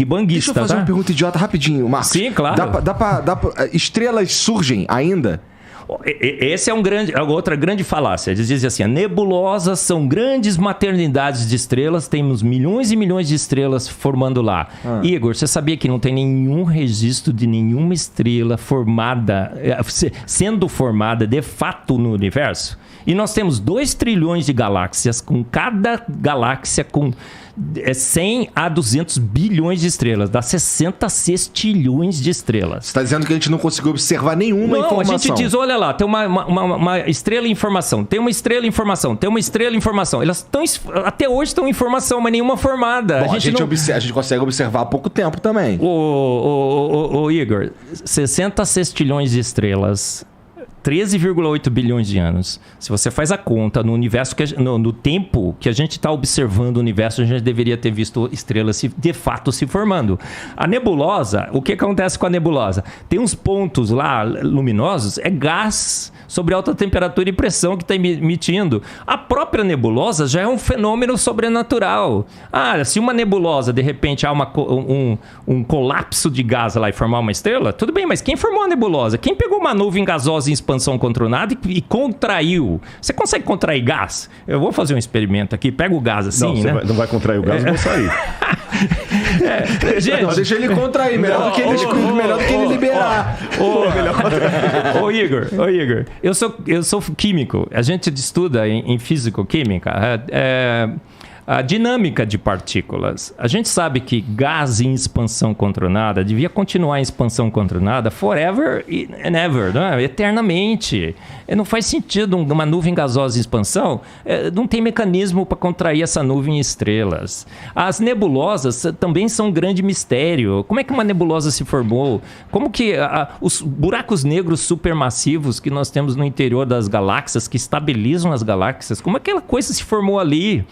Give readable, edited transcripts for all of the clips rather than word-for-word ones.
Big Banguista, Deixa eu fazer uma pergunta idiota rapidinho, Marcos. Sim, claro. Estrelas surgem ainda? Esse é outra grande falácia. Eles dizem assim, nebulosas são grandes maternidades de estrelas, temos milhões e milhões de estrelas formando lá. Igor, você sabia que não tem nenhum registro de nenhuma estrela sendo formada de fato no universo? E nós temos 2 trilhões de galáxias, com cada galáxia com 100 a 200 bilhões de estrelas. Dá 60 sextilhões de estrelas. Você está dizendo que a gente não conseguiu observar nenhuma informação? Não, a gente diz, olha lá, tem uma estrela em formação, tem uma estrela em formação, tem uma estrela em formação. Elas até hoje estão em formação, mas nenhuma formada. Bom, a gente consegue observar há pouco tempo também. Ô Igor, 60 sextilhões de estrelas... 13,8 bilhões de anos. Se você faz a conta no universo, no tempo que a gente está observando o universo, a gente deveria ter visto estrelas de fato se formando. A nebulosa, o que acontece com a nebulosa? Tem uns pontos lá luminosos, é gás sobre alta temperatura e pressão que está emitindo. A própria nebulosa já é um fenômeno sobrenatural. Se uma nebulosa, de repente, há um colapso de gás lá e formar uma estrela, tudo bem, mas quem formou a nebulosa? Quem pegou uma nuvem gasosa em expansão controlada e contraiu? Você consegue contrair gás? Eu vou fazer um experimento aqui, pega o gás assim, né? Não vai contrair o gás, eu vou sair. Gente, não, deixa ele contrair, melhor do que ele liberar. Igor, eu sou químico. A gente estuda em físico-química a dinâmica de partículas. A gente sabe que gás em expansão controlada devia continuar em expansão controlada forever and ever, não é? Eternamente. Não faz sentido uma nuvem gasosa em expansão, não tem mecanismo para contrair essa nuvem em estrelas. As nebulosas também são um grande mistério. Como é que uma nebulosa se formou? Como que os buracos negros supermassivos que nós temos no interior das galáxias, que estabilizam as galáxias, como aquela coisa se formou ali?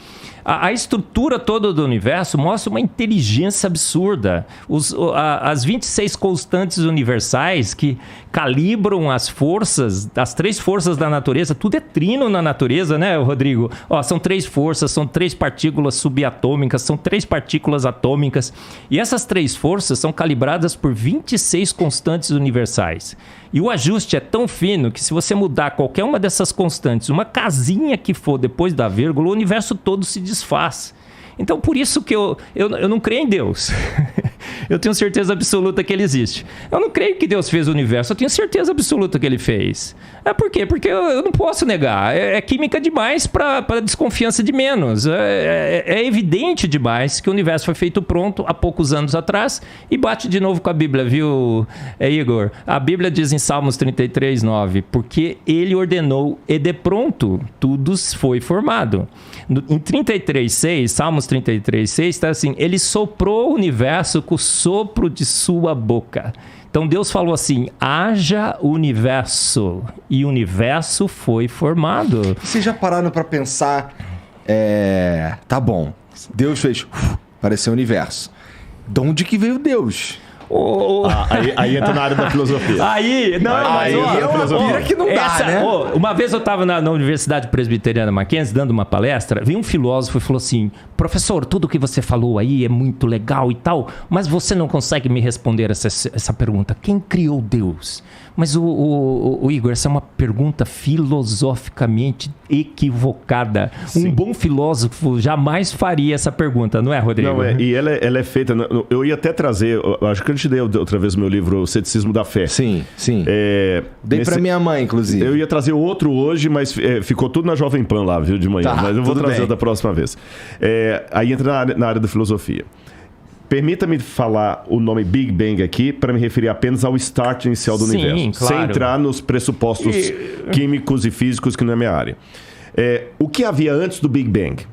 A estrutura toda do universo mostra uma inteligência absurda. As 26 constantes universais que calibram as 3 forças da natureza, tudo é trino na natureza, né, Rodrigo? São 3 forças, são 3 partículas subatômicas, são 3 partículas atômicas. E essas 3 forças são calibradas por 26 constantes universais. E o ajuste é tão fino que se você mudar qualquer uma dessas constantes, uma casinha que for depois da vírgula, o universo todo se desfaz. Então, por isso que eu não creio em Deus. Eu tenho certeza absoluta que ele existe. Eu não creio que Deus fez o universo. Eu tenho certeza absoluta que ele fez. Por quê? Porque eu não posso negar. É química demais para desconfiança de menos. É evidente demais que o universo foi feito pronto há poucos anos atrás e bate de novo com a Bíblia, viu, Igor? A Bíblia diz em Salmos 33:9, porque ele ordenou e de pronto tudo foi formado. Em 33:6, Salmos 33:6 está assim, ele soprou o universo com o sopro de sua boca. Então Deus falou assim, haja universo, e o universo foi formado. Vocês já pararam para pensar, tá bom, Deus fez, apareceu o universo. De onde que veio Deus? Aí entra na área da filosofia. Aí é uma pira que não dá, né? Uma vez eu estava na Universidade Presbiteriana Mackenzie dando uma palestra, veio um filósofo e falou assim, professor, tudo que você falou aí é muito legal e tal, mas você não consegue me responder essa pergunta. Quem criou Deus? Mas o Igor, essa é uma pergunta filosoficamente equivocada. Sim. Um bom filósofo jamais faria essa pergunta, não é, Rodrigo? Não, e ela é feita... Eu ia até trazer... Acho que eu te dei outra vez o meu livro, O Ceticismo da Fé. Sim. Dei pra minha mãe, inclusive. Eu ia trazer outro hoje, mas ficou tudo na Jovem Pan lá, viu, de manhã. Mas eu vou trazer da próxima vez. Aí entra na área da filosofia. Permita-me falar o nome Big Bang aqui para me referir apenas ao start inicial do universo. Claro. Sem entrar nos pressupostos químicos e físicos que não é minha área. O que havia antes do Big Bang?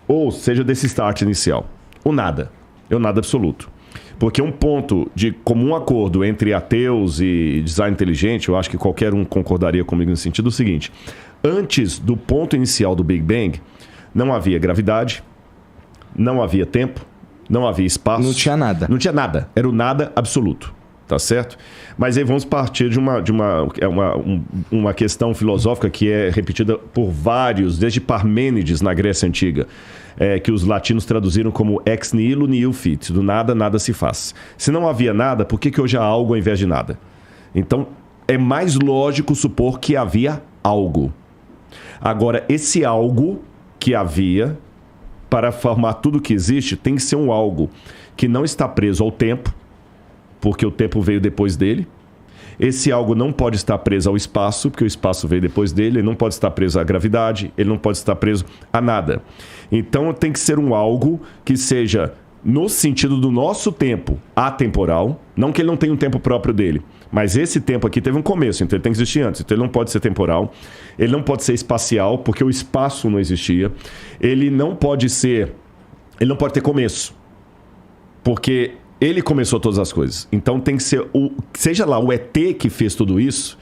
Ou seja, desse start inicial? O nada. É o nada absoluto. Porque um ponto de comum acordo entre ateus e design inteligente, eu acho que qualquer um concordaria comigo nesse sentido, é o seguinte. Antes do ponto inicial do Big Bang, não havia gravidade, não havia tempo, não havia espaço. Não tinha nada. Não tinha nada. Era o nada absoluto. tá certo? Mas aí vamos partir de uma questão filosófica que é repetida por vários, desde Parmênides na Grécia Antiga, que os latinos traduziram como ex nihilo nihil fit, do nada, nada se faz. Se não havia nada, por que hoje há algo ao invés de nada? Então, é mais lógico supor que havia algo. Agora, esse algo que havia, para formar tudo que existe, tem que ser um algo que não está preso ao tempo, porque o tempo veio depois dele. Esse algo não pode estar preso ao espaço, porque o espaço veio depois dele. Ele não pode estar preso à gravidade, ele não pode estar preso a nada. Então, tem que ser um algo que seja, no sentido do nosso tempo, atemporal. Não que ele não tenha um tempo próprio dele, mas esse tempo aqui teve um começo, então ele tem que existir antes. Então ele não pode ser temporal, ele não pode ser espacial, porque o espaço não existia. Ele não pode ter começo, porque ele começou todas as coisas. Então tem que ser, seja lá o ET que fez tudo isso,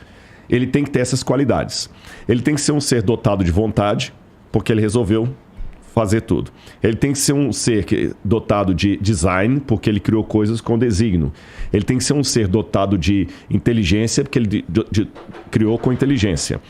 ele tem que ter essas qualidades. Ele tem que ser um ser dotado de vontade, porque ele resolveu fazer tudo. Ele tem que ser um ser dotado de design, porque ele criou coisas com desígnio. Ele tem que ser um ser dotado de inteligência, porque ele criou com inteligência.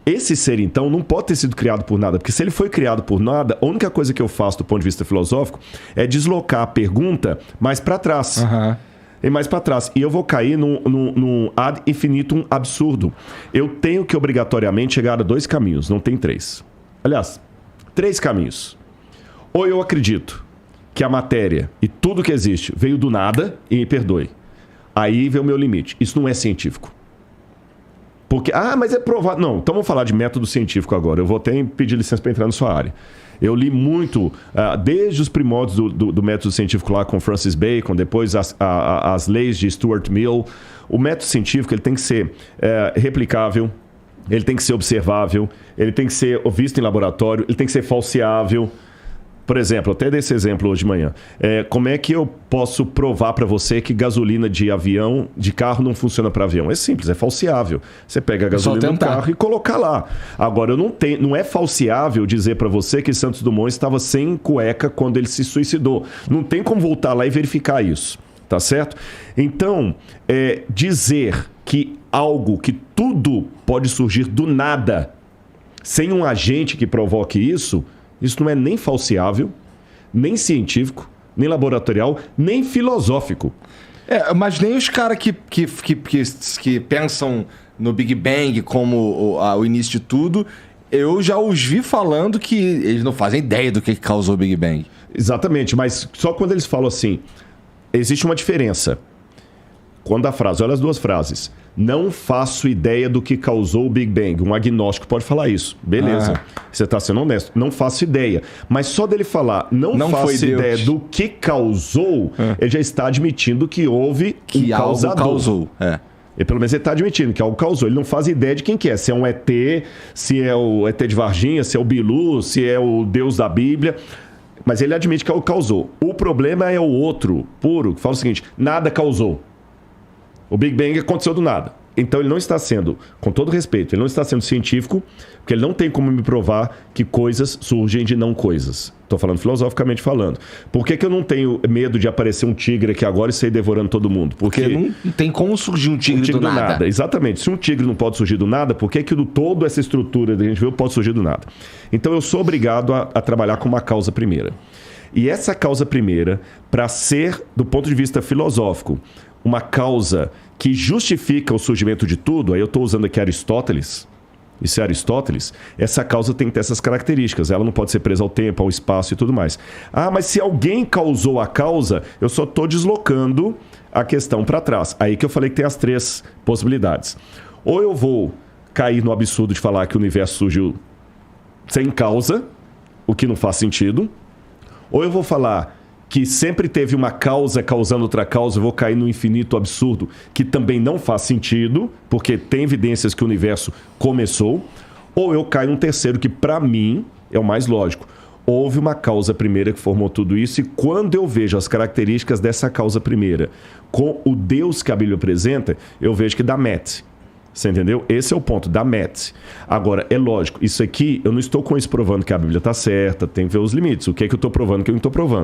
Esse ser, então, não pode ter sido criado por nada, porque se ele foi criado por nada, a única coisa que eu faço do ponto de vista filosófico é deslocar a pergunta mais para trás. Uhum. E mais para trás. E eu vou cair num ad infinitum absurdo. Eu tenho que obrigatoriamente chegar a 2 caminhos, não tem 3. Aliás, 3 caminhos. Ou eu acredito que a matéria e tudo que existe veio do nada, e me perdoe. Aí vem o meu limite. Isso não é científico. Porque, mas é provado. Não, então vamos falar de método científico agora. Eu vou até pedir licença para entrar na sua área. Eu li muito, desde os primórdios do método científico lá com Francis Bacon, depois as leis de Stuart Mill. O método científico ele tem que ser replicável, ele tem que ser observável, ele tem que ser visto em laboratório, ele tem que ser falseável. Por exemplo, até desse exemplo hoje de manhã. Como é que eu posso provar para você que gasolina de carro não funciona para avião? É simples, é falseável. Você pega a gasolina do carro e coloca lá. Agora, não é falseável dizer para você que Santos Dumont estava sem cueca quando ele se suicidou. Não tem como voltar lá e verificar isso. Tá certo? Então, dizer que algo, que tudo pode surgir do nada, sem um agente que provoque isso não é nem falseável, nem científico, nem laboratorial, nem filosófico. Mas nem os caras que pensam no Big Bang como o início de tudo, eu já os vi falando que eles não fazem ideia do que causou o Big Bang. Exatamente, mas só quando eles falam assim, existe uma diferença. Quando a frase, olha as 2 frases. Não faço ideia do que causou o Big Bang. Um agnóstico pode falar isso. Beleza. Você está sendo honesto. Não faço ideia. Mas só dele falar não faço ideia do que causou, ele já está admitindo que houve que um causador. Algo causou. E pelo menos ele está admitindo que algo causou. Ele não faz ideia de quem que é. Se é um ET, se é o ET de Varginha, se é o Bilu, se é o Deus da Bíblia. Mas ele admite que algo causou. O problema é o outro, puro, que fala o seguinte, nada causou. O Big Bang aconteceu do nada. Então ele não está sendo, com todo respeito, ele não está sendo científico, porque ele não tem como me provar que coisas surgem de não coisas. Estou falando filosoficamente falando. Por que eu não tenho medo de aparecer um tigre aqui agora e sair devorando todo mundo? Porque não tem como surgir um tigre do nada. Exatamente. Se um tigre não pode surgir do nada, por que toda essa estrutura que a gente viu pode surgir do nada? Então eu sou obrigado a trabalhar com uma causa primeira. E essa causa primeira, para ser, do ponto de vista filosófico, uma causa que justifica o surgimento de tudo, aí eu estou usando aqui Aristóteles, isso é Aristóteles, essa causa tem que ter essas características, ela não pode ser presa ao tempo, ao espaço e tudo mais. Mas se alguém causou a causa, eu só estou deslocando a questão para trás. Aí que eu falei que tem as 3 possibilidades. Ou eu vou cair no absurdo de falar que o universo surgiu sem causa, o que não faz sentido, ou eu vou falar que sempre teve uma causa causando outra causa, eu vou cair no infinito absurdo, que também não faz sentido, porque tem evidências que o universo começou, ou eu caio num terceiro, que para mim é o mais lógico. Houve uma causa primeira que formou tudo isso, e quando eu vejo as características dessa causa primeira com o Deus que a Bíblia apresenta, eu vejo que dá match. Você entendeu? Esse é o ponto, da match. Agora, é lógico, isso aqui, eu não estou com isso provando que a Bíblia está certa, tem que ver os limites. O que é que eu estou provando, o que eu não estou provando.